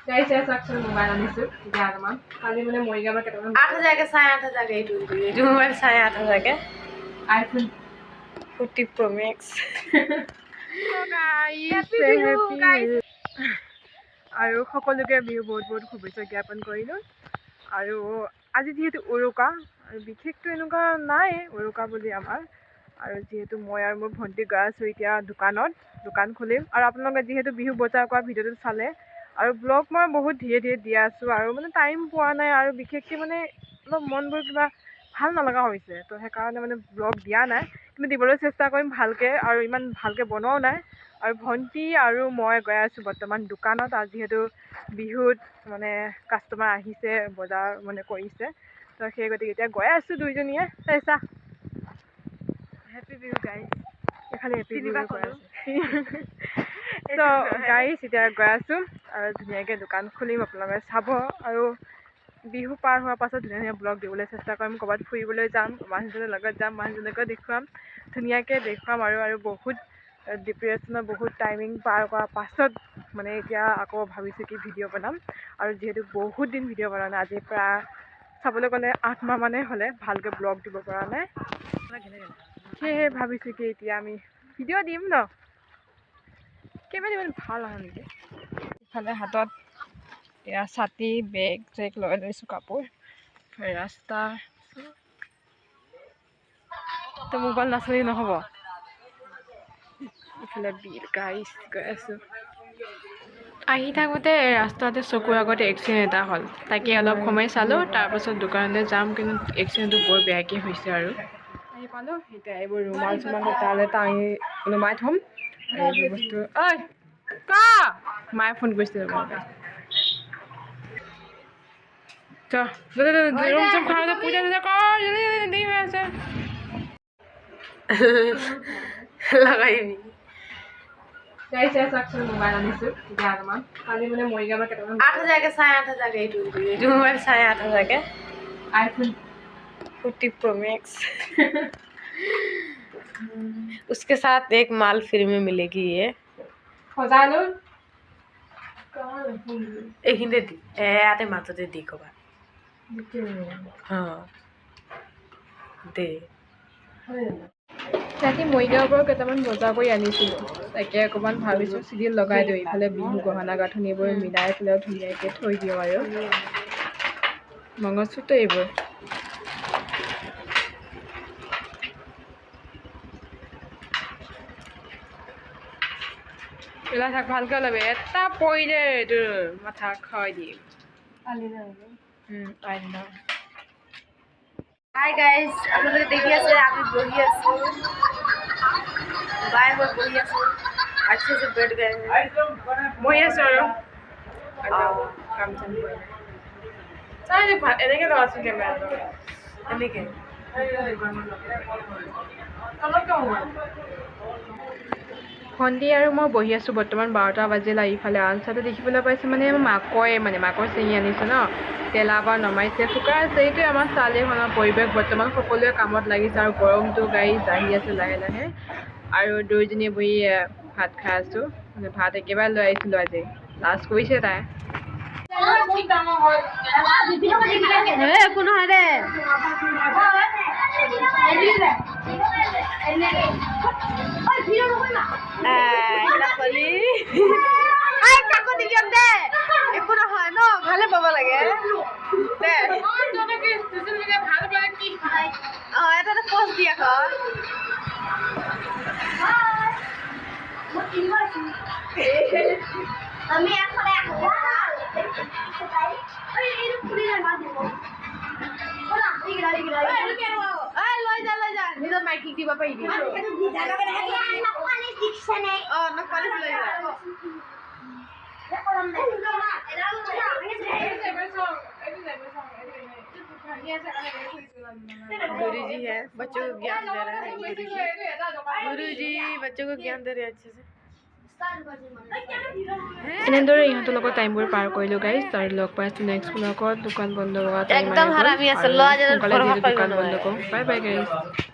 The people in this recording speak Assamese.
গাইছ আছে মোবাইল আনিছো এতিয়া অলপমান কালি মানে মৰিগাঁৱৰ কেইটামান 8,000 के 8,500 के এইটো মোবাইল 8,500 के আইফোন 40 Pro Max আৰু সকলোকে বিহু বহুত বহুত শুভেচ্ছা জ্ঞাপন কৰিলোঁ আৰু আজি যিহেতু উৰুকা আৰু বিশেষটো এনেকুৱা নাই উৰুকা বুলি আমাৰ আৰু যিহেতু মই আৰু মোৰ ভণ্টি গৈ আছোঁ এতিয়া দোকান খুলিম আৰু আপোনালোকে যিহেতু বিহু বজাৰ কৰা ভিডিঅ'টো চালে আৰু ব্লগ মই বহুত ধীৰে ধীৰে দি আছোঁ আৰু মানে টাইম পোৱা নাই আৰু বিশেষকৈ মানে অলপ মনবোৰ কিবা ভাল নলগা হৈছে তো সেইকাৰণে মানে ব্লগ দিয়া নাই কিন্তু দিবলৈ চেষ্টা কৰিম ভালকৈ আৰু ইমান ভালকৈ বনোৱাও নাই আৰু ভণ্টি আৰু মই গৈ আছোঁ বৰ্তমান দোকানত আৰু যিহেতু বিহুত মানে কাষ্টমাৰ আহিছে বজাৰ মানে কৰিছে তো সেই গতিকে এতিয়া গৈ আছোঁ দুইজনীয়ে চাইছা হেপী বিহু গাইজ এইফালে হেপী বিহু গৈ আছোঁ তো গাইজ এতিয়া গৈ আছোঁ আৰু ধুনীয়াকৈ দোকান খুলিম আপোনালোকে চাব আৰু বিহু পাৰ হোৱাৰ পাছত ধুনীয়া ধুনীয়া ব্লগ দিবলৈ চেষ্টা কৰিম ক'ৰবাত ফুৰিবলৈ যাম মানুহজনৰ লগত যাম মানুহজনকো দেখুৱাম ধুনীয়াকৈ দেখুৱাম আৰু বহুত ডিপ্ৰেশ্যনৰ বহুত টাইমিং পাৰ কৰাৰ পাছত মানে এতিয়া আকৌ ভাবিছোঁ কি ভিডিঅ' বনাম আৰু যিহেতু বহুত দিন ভিডিঅ' বনোৱা নাই আজি প্ৰায় চাবলৈ গ'লে 8 মাহ মানেই হ'লে ভালকৈ ব্লগ দিব পৰা নাই সেয়েহে ভাবিছোঁ কি এতিয়া আমি ভিডিঅ' দিম ন কেমেৰা ইমান ভাল আহা নেকি ইফালে হাতত এয়া ছাতি বেগ চেগ লৈ লৈছোঁ কাপোৰ ৰাস্তা তো মোবাইল নাচলি নহ'ব ইফালে বিল গাইছ গৈ আছোঁ আহি থাকোঁতে ৰাস্তাতে চকুৰ আগতে এক্সিডেণ্ট এটা হ'ল তাকে অলপ সময় চালোঁ তাৰপাছত দোকানলৈ যাম কিন্তু এক্সিডেণ্টটো বৰ বেয়াকৈ হৈছে আৰু আহি পালোঁ এতিয়া এইবোৰ ৰুমাল চুমাল তালৈ টাঙি ওলোমাই থ'ম আৰু এইবোৰ বস্তু ঐ কা মায়ে ফোন কৰিছিলে ৰুম চুম খাওঁতে পূজা চূজা কৰ দেৰি হৈ আছে लगाइबি গাইছ আছে মোবাইল আনিছোঁ এতিয়া অলপমান কালি মানে মৰিগাঁৱৰ কেইটামান 8,000 के 8,500 के এইটো মোবাইল 8,500 के आईफोन 40 Pro Max उसके साथ एक माल फ्री में मिलेगी ये সজালো এইখিনিতে দি ইয়াতে মাজতে দি ক'বা দে ৰাতি মৰিগাঁৱৰ পৰা কেইটামান বজাৰ কৰি আনিছিলোঁ তাকে অকণমান ভাবিছোঁ চিৰিয়েল লগাই দিওঁ ইফালে বিহু গহনা গাঁথনিবোৰ মিলাই পেলাই ধুনীয়াকৈ থৈ দিওঁ আৰু মঙলসূত্ৰ এইবোৰ পেলাই থাক ভালকৈ ওলাবি এটা পৰিলে এইটো মাথা খাই দিম हाय गाइस আপনাদের দেখি আছে আমি বহি আছো বাই মই বহি আছো अच्छे से बैठ गए हैं বহি আছোঁ আৰু কাম চাম কৰি চাই এনেকৈ লগাচোন কেমেৰাটো এনেকে ভণ্টি আৰু মই বহি আছোঁ বৰ্তমান 12টা বাজিলে ইফালে আনচাৰটো দেখিবলৈ পাইছোঁ মানে মাকৈ চিঙি আনিছে ন তেলাপা নমাইছে ফুকা আছে এইটোৱে আমাৰ চাৰিওখনৰ পৰিৱেশ বৰ্তমান সকলোৱে কামত লাগিছে আৰু গৰমটো গাড়ী আহি আছে লাহে লাহে আৰু দুইজনীয়ে বহি ভাত খাই আছোঁ মানে ভাত একেবাৰে লৈ আহিছিলোঁ আজি লাজ কৰিছে তাই একো নহয় দে একো নহয় ন ভালে পাব লাগে দে এটা পোষ্ট দি আকৌ আমি লৈ যা নিজৰ মাইকিক দিব পাৰিবি गुरु जी है बच्चों को ज्ञान दे रहे हैं गुरु जी बच्चों को ज्ञान दे रहे हैं अच्छे से এনেদৰে ইহঁতৰ লগত টাইমবোৰ পাৰ কৰিলোঁ গাইজ আৰু লগ পাইছোঁ নেক্সট ব্লগত দোকান বন্ধ হোৱা টাইম একদম হাৰামি আছে দোকান বন্ধ কৰোঁ বাই বাই গাইজ